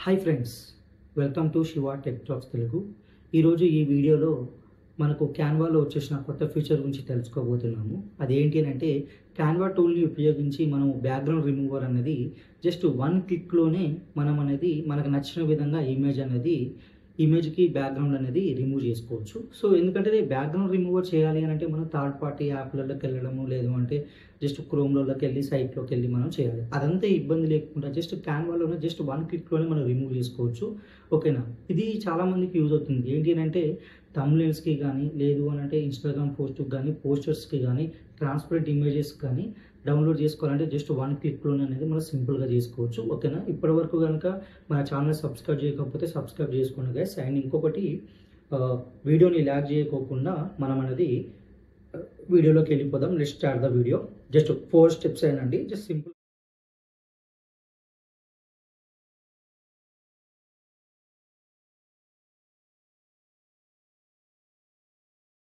Hi friends, welcome to Shiva tech talks Telugu. ఈరోజు ఈ వీడియోలో మనకు క్యాన్వాలో వచ్చేసిన కొత్త ఫీచర్ గురించి తెలుసుకోబోతున్నాము. అదేంటి అని అంటే, క్యాన్వా టూల్ని ఉపయోగించి మనం బ్యాక్గ్రౌండ్ రిమూవర్ అనేది జస్ట్ వన్ క్లిక్లోనే మనం అనేది మనకు నచ్చిన విధంగా ఇమేజ్కి బ్యాక్గ్రౌండ్ అనేది రిమూవ్ చేసుకోవచ్చు. సో ఎందుకంటే బ్యాక్గ్రౌండ్ రిమూవర్ చేయాలి అని అంటే మనం థర్డ్ పార్టీ యాప్లలోకి వెళ్ళడము, లేదు అంటే జస్ట్ క్రోమ్లోకి వెళ్ళి సైట్లోకి వెళ్ళి మనం చేయాలి. అదంతా ఇబ్బంది లేకుండా జస్ట్ క్యాన్వాలోనే జస్ట్ వన్ క్లిక్లోనే మనం రిమూవ్ చేసుకోవచ్చు. ఓకేనా, ఇది చాలామందికి యూజ్ అవుతుంది. ఏంటి అని అంటే థంబ్నెయిల్స్కి కానీ, లేదు అని అంటే ఇన్స్టాగ్రామ్ పోస్ట్కి కానీ, పోస్టర్స్కి కానీ, ట్రాన్స్పరెంట్ ఇమేజెస్ కానీ డౌన్లోడ్ చేసుకోవాలంటే జస్ట్ వన్ క్లిక్లోనే అనేది మనం సింపుల్గా చేసుకోవచ్చు. ఓకేనా, ఇప్పటివరకు కనుక మన ఛానల్ సబ్స్క్రైబ్ చేయకపోతే సబ్స్క్రైబ్ చేసుకోండి గైస్. అండ్ ఇంకొకటి, వీడియోని ల్యాగ్ చేయకోకుండా మనం అనేది వీడియోలోకి వెళ్ళిపోదాం. Let's start the video. Just 4 steps అయినండి, జస్ట్ సింపుల్.